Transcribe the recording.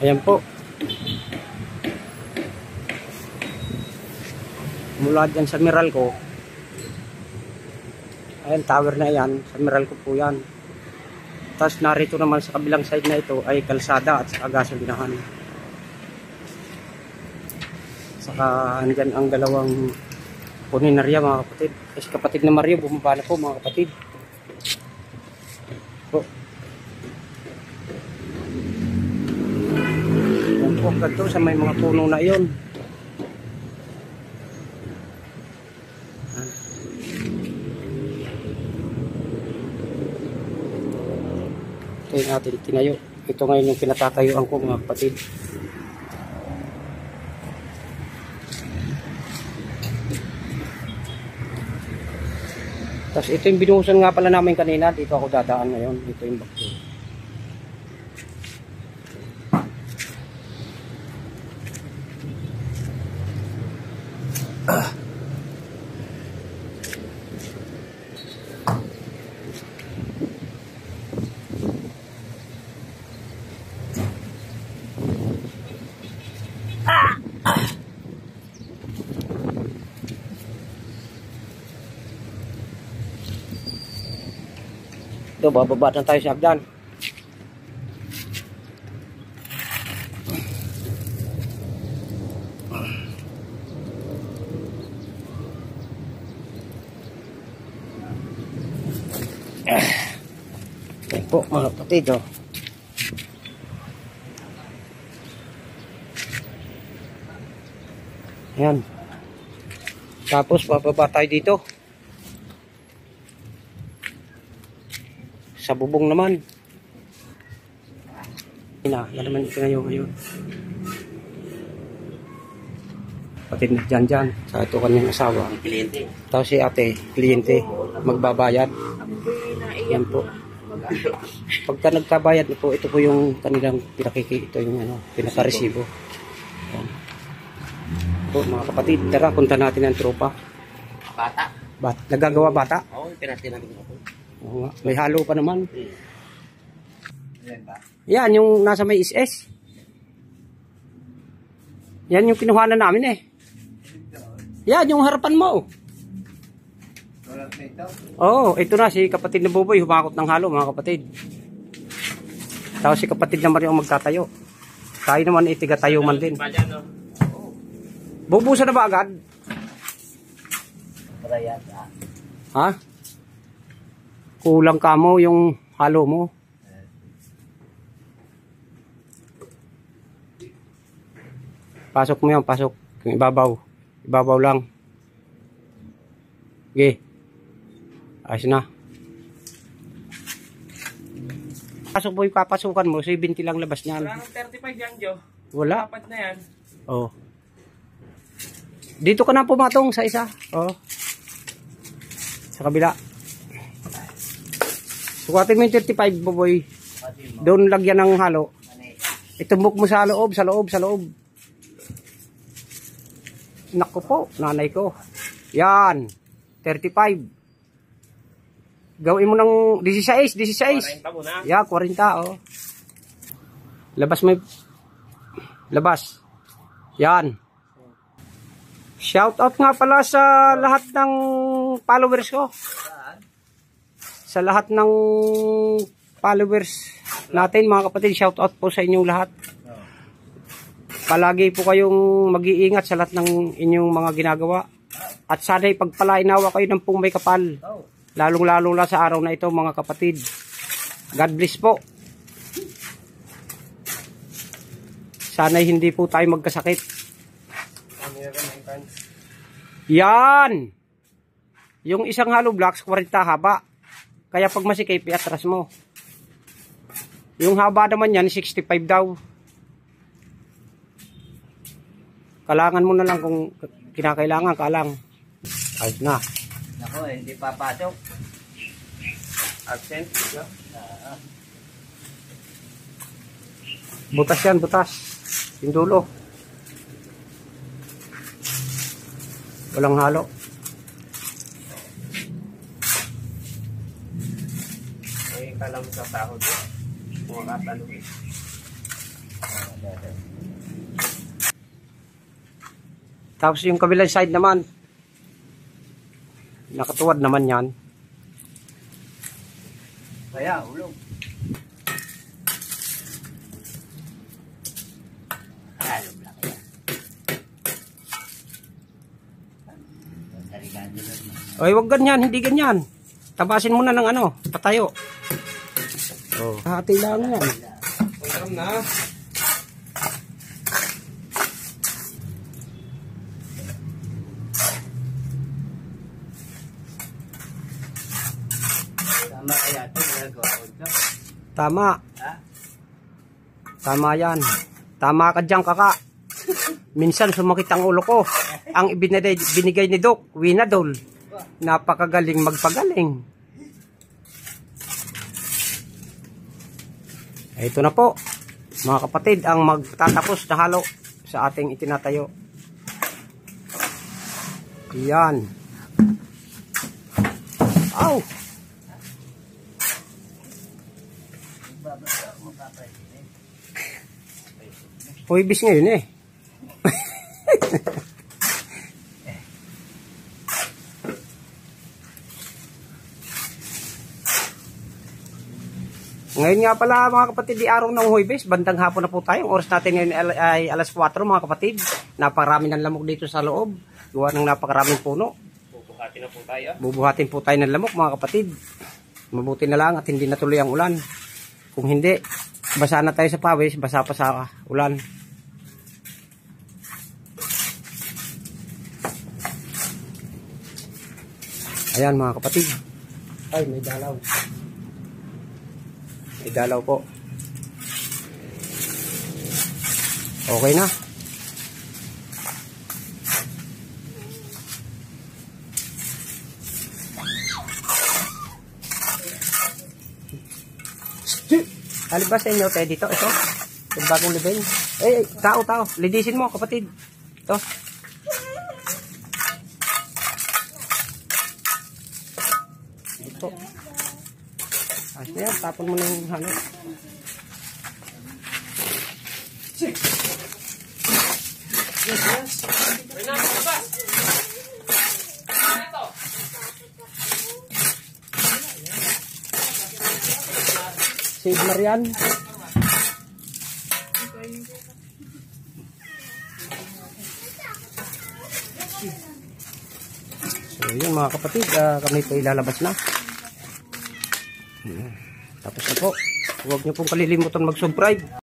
Ayan po. Mula dyan sa Meralco. Ayan, tower na yan. Sa Meralco po yan. Tapos narito naman sa kabilang side na ito ay kalsada at saka gasolinahan. Saka andyan ang dalawang puninarya mga kapatid. Kasi kapatid na Mario, bumaba na po mga kapatid. Po. Yan po, ganito sa may mga puno na iyon. Ito yung ating tinayo. Ito ngayon yung pinatatayuan ko mga kapatid. Tapos ito yung binuhusan nga pala namin kanina. Dito ako dadaan ngayon. Dito yung bakto. Ito, bababa na tayo sa hagdan. Ayan po mga kapatid, oh. Ayan. Tapos bababa tayo dito. Sa bubong naman. Yan naman ito ngayon. Patid na dyan. Sa ito kanyang asawa. Tapos si ate, kliyente, magbabayad. Yan po. Pagka nagkabayad po, ito po yung kanilang ito yung pinaka-resibo. Yan. Po mga kapatid, tara punta natin ang tropa. Bata. Nagagawa bata? Oo, pinatid natin ako. Oo, may halo pa naman. Yan, yung nasa may SS. Yan yung kinuhanan namin eh. Yan, yung harapan mo. Oo, ito na si kapatid na Boboy, humakot ng halo mga kapatid. Tapos si kapatid na Mario ang magtatayo. Tayo naman itigatayo man din. Bubusan na ba agad? Ha? Kulang ka mo yung halo mo. Pasok mo yan, pasok. Yung ibabaw. Ibabaw lang. Okay. Ayos na. Pasok mo yung kapasukan mo. 70 lang labas niyan. Wala nang 35 yan, Jo. Wala. Dapat na yan. Oo. Dito ka na pumatong sa isa. Oo. Sa kabila. Sukatin mo yung 35, Boboy. Doon lagyan ng halo. Itumbok mo sa loob, sa loob, sa loob. Naku po, nanay ko. Yan. 35. Gawin mo ng 16, 16. 40 muna. Yeah, 40, oh. Labas mo. Labas. Yan. Shout out nga pala sa lahat ng followers ko. Sa lahat ng followers natin mga kapatid, shout out po sa inyong lahat. Palagi po kayong mag-iingat sa lahat ng inyong mga ginagawa. At sana'y pagpalainawa kayo ng pong may kapal. Lalong-lalo na sa araw na ito mga kapatid. God bless po. Sana'y hindi po tayo magkasakit. Yan! Yung isang hollow blocks, 40 haba. Kaya pag masikip, iatras mo. Yung haba naman yan, 65 daw. Kalangan mo na lang kung kinakailangan ka lang. Ayos na. Ako, hindi papasok. Absent. Butas yan, butas. Yung dulo. Walang halo. Kalam sa sahod mo. Mga katalong. Tapos yung kabilang side naman, nakatuwad naman yan. Kaya, ulog. Alog lang kaya. Oy, wag ganyan, hindi ganyan. Tabasin mo na ng ano, patayo. Oh, hati lang yan. Alam na. Tama kaya ito, ginagawa ko ito. Tama. Ha? Tama yan. Tama ka dyan, kaka. Minsan sumakit ang ulo ko. Ang binigay ni Doc, Winadol. Napakagaling magpagaling. Ito na po, mga kapatid, ang magtatapos na halo sa ating itinatayo. Yan. Aw! Huwibis ngayon eh. Ngayon nga pala mga kapatid, di araw ng Huwebes, bandang hapon na po tayo. Ang oras natin ngayon ay alas 4 mga kapatid. Napakarami ng lamok dito sa loob. Gawa ng napakaraming puno. Bubuhatin na po tayo. Bubuhatin po tayo ng lamok mga kapatid. Mabuti na lang at hindi natuloy ang ulan. Kung hindi, basa na tayo sa pawis, basa pa sa ulan. Ayan mga kapatid. Ay, may dalaw. May dalaw po. Okay na. Halip ba sa inyo tayo dito? Ito? Yung bagong level. Tao. Lidisin mo kapatid. Ito. Ito. Ayos na yan. Tapon mo na yung halo. Yes. Save Marian. So yun mga kapatid, kami po ilalabas na. Tapos na po. Huwag niyo pong kalilimutan mag-subscribe.